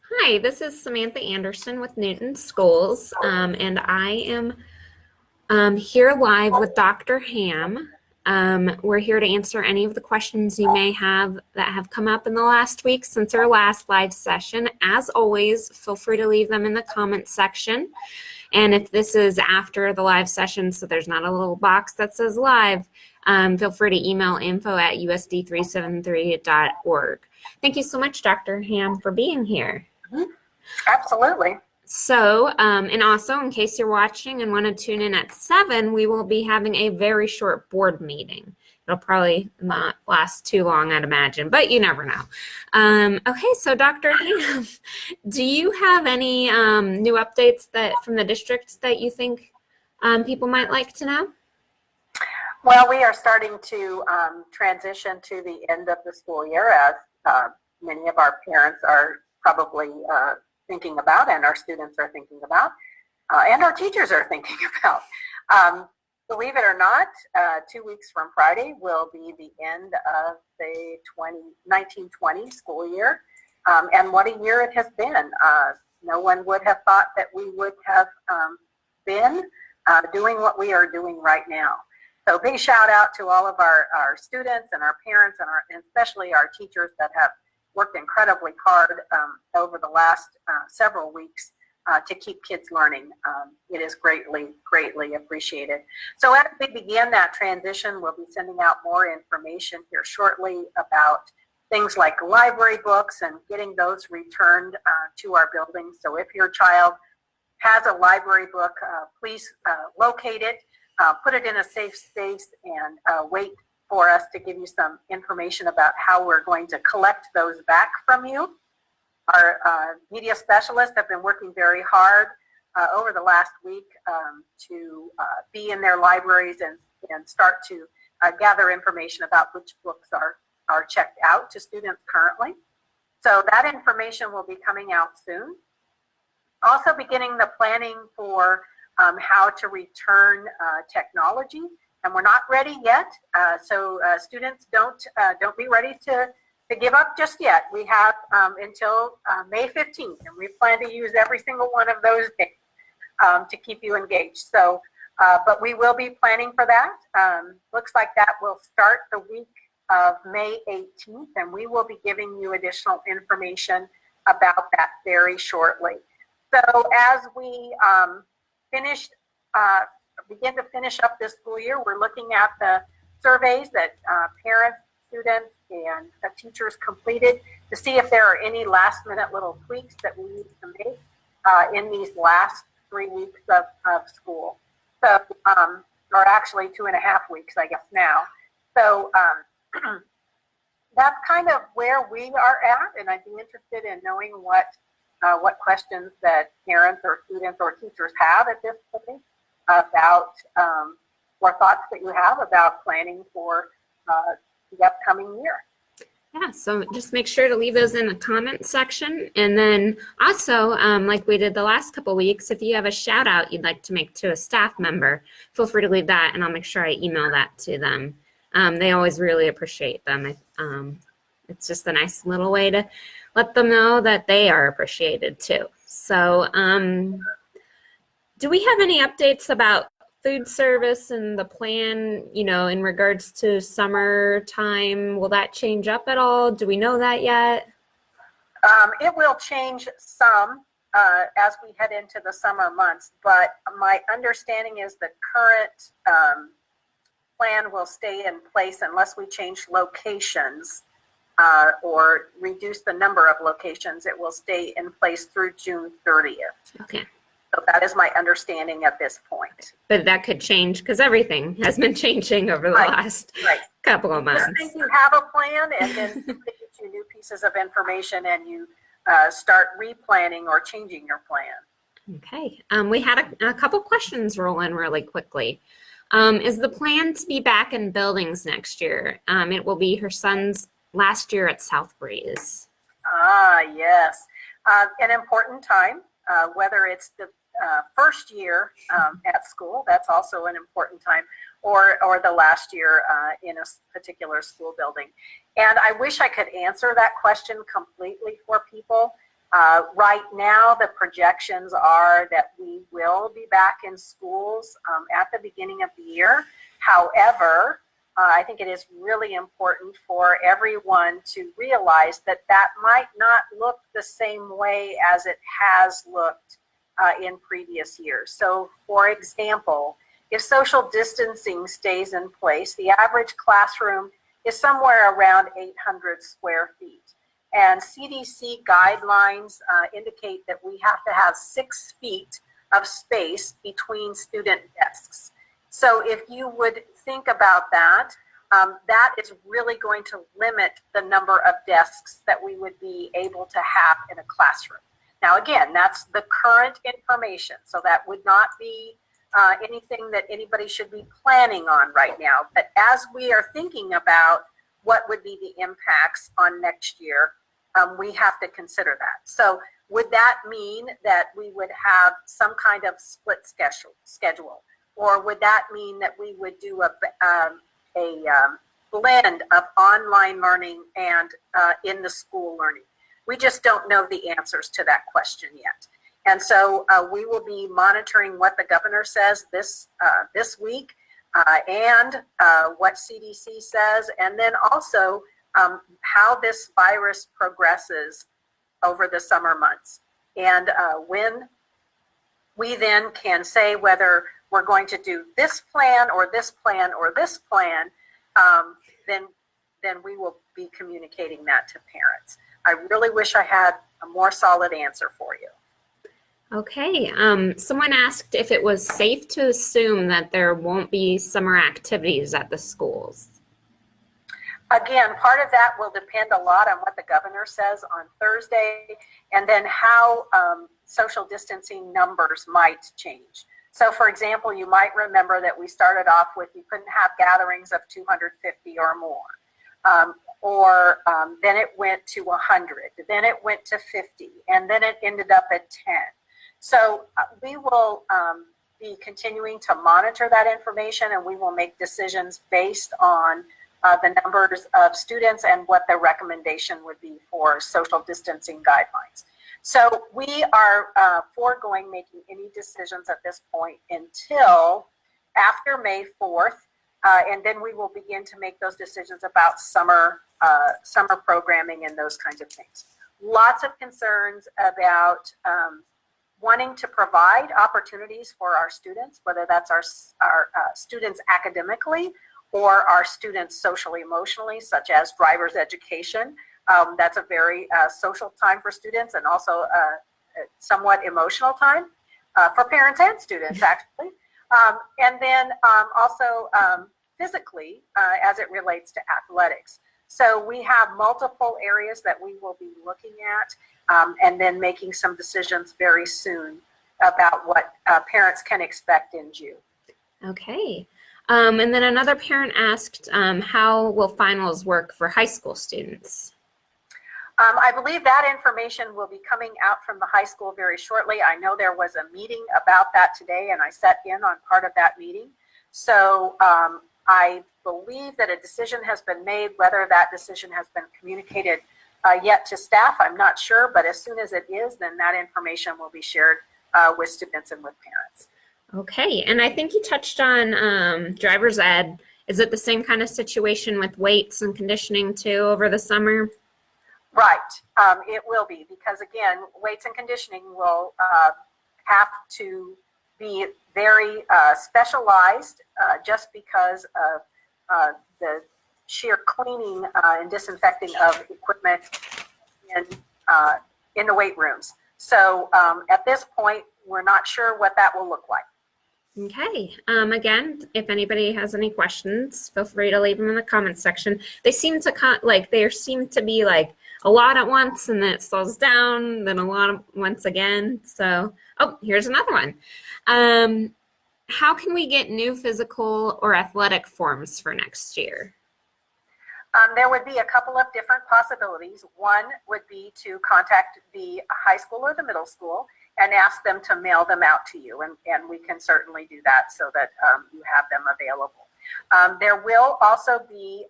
Hi, this is Samantha Anderson with Newton Schools, and I am here live with Dr. Ham. We're here to answer any of the questions you may have that have come up in the last week since our last live session. As always, feel free to leave them in the comments section. And if this is after the live session, so there's not a little box that says live, feel free to email info@usd373.org. Thank you so much, Dr. Ham, for being here. Absolutely. So, and also in case you're watching and want to tune in at 7, we will be having a very short board meeting. It'll probably not last too long, I'd imagine, but you never know. Okay, so Dr. Ham, do you have any new updates from the district that you think people might like to know? Well, we are starting to transition to the end of the school year, as many of our parents are probably thinking about, and our students are thinking about, and our teachers are thinking about. Believe it or not, 2 weeks from Friday will be the end of the 1920 school year, and what a year it has been. No one would have thought that we would have been doing what we are doing right now. So big shout out to all of our students and our parents and especially our teachers that have worked incredibly hard over the last several weeks to keep kids learning. It is greatly, greatly appreciated. So as we begin that transition, we'll be sending out more information here shortly about things like library books and getting those returned to our buildings. So if your child has a library book, please locate it, put it in a safe space, and wait for us to give you some information about how we're going to collect those back from you. Our media specialists have been working very hard over the last week to be in their libraries and start to gather information about which books are checked out to students currently. So that information will be coming out soon. Also beginning the planning for how to return technology, and we're not ready yet. So students, don't be ready to give up just yet. We have until May 15th, and we plan to use every single one of those days to keep you engaged. So, but we will be planning for that. Looks like that will start the week of May 18th, and we will be giving you additional information about that very shortly. So as we begin to finish up this school year, we're looking at the surveys that parents, students, and teachers completed to see if there are any last minute little tweaks that we need to make in these last 3 weeks of school. So, or actually 2.5 weeks, I guess now. So that's kind of where we are at, and I'd be interested in knowing what questions that parents or students or teachers have at this point about or thoughts that you have about planning for the upcoming year. Yeah, so just make sure to leave those in the comment section. And then also, like we did the last couple weeks, if you have a shout out you'd like to make to a staff member, feel free to leave that and I'll make sure I email that to them. They always really appreciate them. It's just a nice little way to let them know that they are appreciated too. So do we have any updates about food service and the plan, in regards to summertime? Will that change up at all? Do we know that yet? It will change some as we head into the summer months, but my understanding is the current plan will stay in place unless we change locations or reduce the number of locations. It will stay in place through June 30th. Okay. So that is my understanding at this point. But that could change because everything has been changing over the last couple of months. Just think you have a plan, and then they get you new pieces of information, and you start replanning or changing your plan. Okay. We had a couple questions roll in really quickly. Is the plan to be back in buildings next year? It will be her son's last year at South Breeze. Yes. An important time, whether it's the first year at school, that's also an important time, or the last year in a particular school building. And I wish I could answer that question completely for people. Right now, the projections are that we will be back in schools at the beginning of the year. However, I think it is really important for everyone to realize that that might not look the same way as it has looked in previous years. So, for example, if social distancing stays in place, the average classroom is somewhere around 800 square feet. And CDC guidelines indicate that we have to have 6 feet of space between student desks. So if you would think about that, that is really going to limit the number of desks that we would be able to have in a classroom. Now, again, that's the current information, so that would not be anything that anybody should be planning on right now. But as we are thinking about what would be the impacts on next year, we have to consider that. So would that mean that we would have some kind of split schedule? Or would that mean that we would do a blend of online learning and in the school learning? We just don't know the answers to that question yet. And so we will be monitoring what the governor says this week and what CDC says, and then also how this virus progresses over the summer months. And when we then can say whether we're going to do this plan or this plan or this plan, then we will be communicating that to parents. I really wish I had a more solid answer for you. Okay, someone asked if it was safe to assume that there won't be summer activities at the schools. Again, part of that will depend a lot on what the governor says on Thursday, and then how social distancing numbers might change. So, for example, you might remember that we started off with you couldn't have gatherings of 250 or more. Then it went to 100, then it went to 50, and then it ended up at 10. So we will be continuing to monitor that information, and we will make decisions based on the numbers of students and what the recommendation would be for social distancing guidelines. So we are foregoing making any decisions at this point until after May 4th, and then we will begin to make those decisions about summer programming and those kinds of things. Lots of concerns about wanting to provide opportunities for our students, whether that's our students academically or our students socially, emotionally, such as driver's education. That's a very social time for students, and also a somewhat emotional time for parents and students, actually. And then also physically, as it relates to athletics. So we have multiple areas that we will be looking at, and then making some decisions very soon about what parents can expect in June. Okay. And then another parent asked, how will finals work for high school students? I believe that information will be coming out from the high school very shortly. I know there was a meeting about that today, and I sat in on part of that meeting. So I believe that a decision has been made. Whether that decision has been communicated yet to staff, I'm not sure, but as soon as it is, then that information will be shared with students and with parents. Okay, and I think you touched on driver's ed. Is it the same kind of situation with weights and conditioning too over the summer? Right, it will be, because again, weights and conditioning will have to be very specialized just because of the sheer cleaning and disinfecting of equipment in the weight rooms. So at this point, we're not sure what that will look like. Okay. Again, if anybody has any questions, feel free to leave them in the comments section. They seem to be like a lot at once, and then it slows down, then a lot once again. So, oh, here's another one. How can we get new physical or athletic forms for next year? There would be a couple of different possibilities. One would be to contact the high school or the middle school and ask them to mail them out to you, and we can certainly do that so that you have them available. There will also be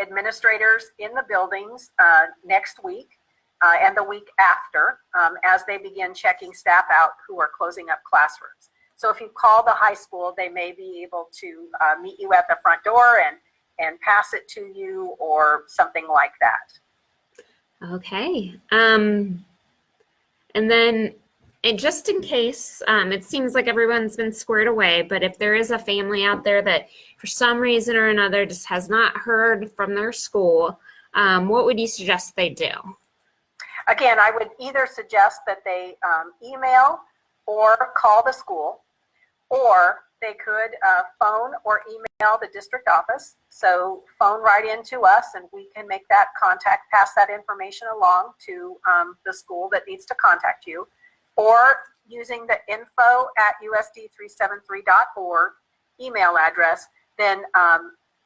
administrators in the buildings next week and the week after as they begin checking staff out who are closing up classrooms. So if you call the high school, they may be able to meet you at the front door and pass it to you or something like that. Okay. And then just in case, it seems like everyone's been squared away, but if there is a family out there that for some reason or another just has not heard from their school, what would you suggest they do? Again, I would either suggest that they email or call the school, or they could phone or email the district office. So phone right into us and we can make that contact, pass that information along to the school that needs to contact you, or using the info@usd373.org email address, then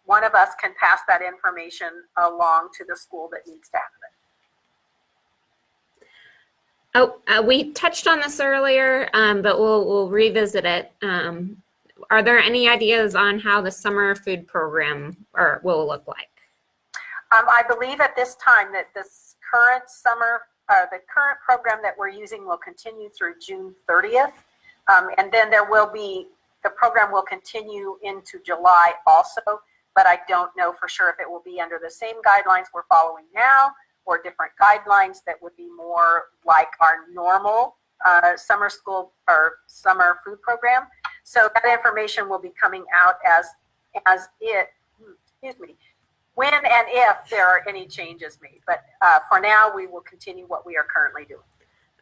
one of us can pass that information along to the school that needs to have it. Oh, we touched on this earlier, but we'll revisit it. Are there any ideas on how the summer food program will look like? I believe at this time that this current the current program that we're using will continue through June 30th. And then the program will continue into July also, but I don't know for sure if it will be under the same guidelines we're following now or different guidelines that would be more like our normal summer school or summer food program. So that information will be coming out when and if there are any changes made. But for now, we will continue what we are currently doing.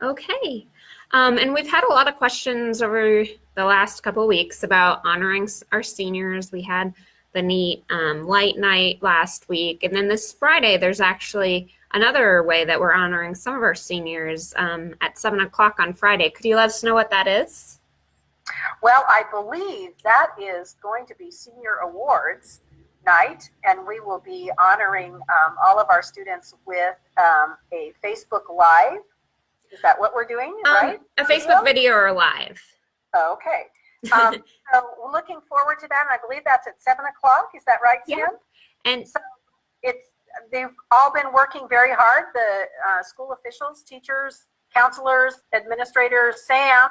Okay. And we've had a lot of questions over the last couple of weeks about honoring our seniors. We had the neat light night last week. And then this Friday, there's actually another way that we're honoring some of our seniors at 7 o'clock on Friday. Could you let us know what that is? Well, I believe that is going to be Senior Awards night, and we will be honoring all of our students with a Facebook Live. Is that what we're doing, right? A Facebook video or live. Okay. So we're looking forward to that, and I believe that's at 7 o'clock. Is that right, Sam? Yeah. And so they've all been working very hard. The school officials, teachers, counselors, administrators, Sam,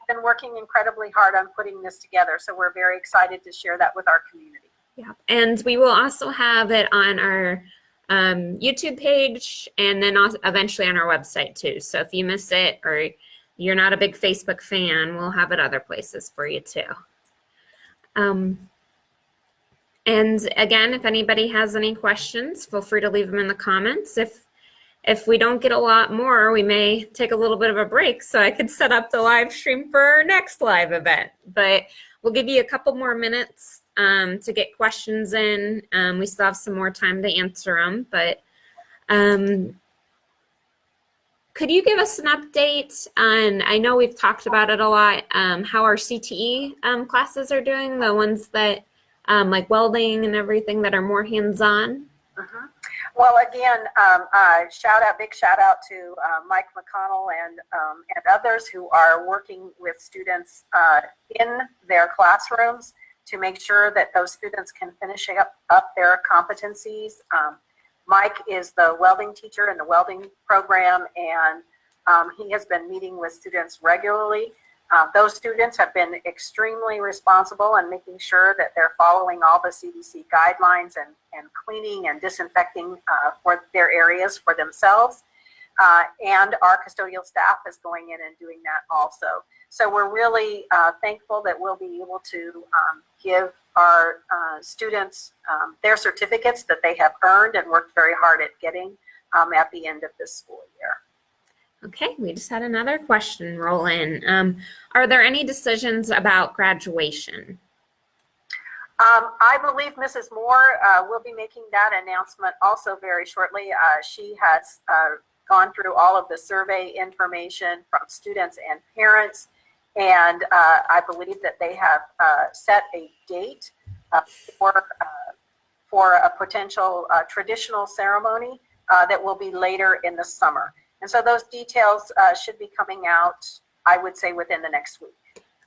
been working incredibly hard on putting this together. So we're very excited to share that with our community. Yeah, and we will also have it on our YouTube page and then also eventually on our website too. So if you miss it or you're not a big Facebook fan, we'll have it other places for you too. And again, if anybody has any questions, feel free to leave them in the comments. If we don't get a lot more, we may take a little bit of a break so I could set up the live stream for our next live event. But we'll give you a couple more minutes to get questions in. We still have some more time to answer them, but could you give us an update on, I know we've talked about it a lot, how our CTE classes are doing, the ones that like welding and everything that are more hands-on? Mm-hmm. Well, again, big shout out to Mike McConnell and others who are working with students in their classrooms to make sure that those students can finish up their competencies. Mike is the welding teacher in the welding program, and he has been meeting with students regularly. Those students have been extremely responsible in making sure that they're following all the CDC guidelines and cleaning and disinfecting for their areas for themselves. And our custodial staff is going in and doing that also. So we're really thankful that we'll be able to give our students their certificates that they have earned and worked very hard at getting at the end of this school year. Okay, we just had another question roll in. Are there any decisions about graduation? I believe Mrs. Moore will be making that announcement also very shortly. She has gone through all of the survey information from students and parents, and I believe that they have set a date for a potential traditional ceremony that will be later in the summer. And so those details should be coming out, I would say, within the next week.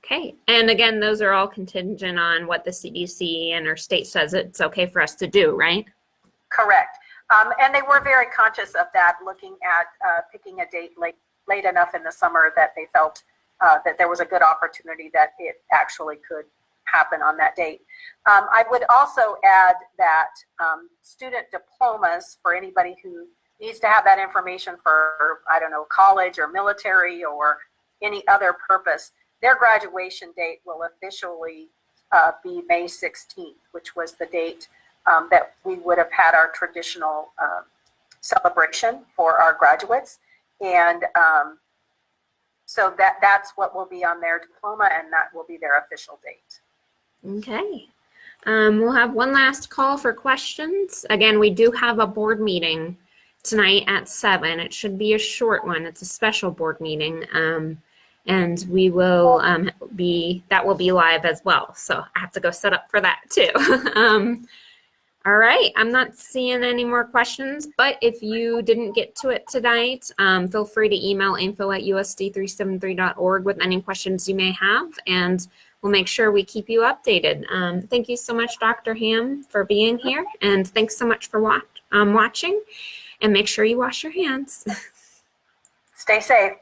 Okay. And again, those are all contingent on what the CDC and our state says it's okay for us to do, right? Correct. And they were very conscious of that, looking at picking a date late enough in the summer that they felt that there was a good opportunity that it actually could happen on that date. I would also add that student diplomas, for anybody who needs to have that information for, I don't know, college or military or any other purpose, their graduation date will officially be May 16th, which was the date that we would have had our traditional celebration for our graduates. And so that's what will be on their diploma, and that will be their official date. Okay. We'll have one last call for questions. Again, we do have a board meeting tonight at 7. It should be a short one. It's a special board meeting. And we will that will be live as well. So I have to go set up for that too. All right, I'm not seeing any more questions, but if you didn't get to it tonight, feel free to email info@usd373.org with any questions you may have, and we'll make sure we keep you updated. Thank you so much, Dr. Ham, for being here, and thanks so much for watching, and make sure you wash your hands. Stay safe.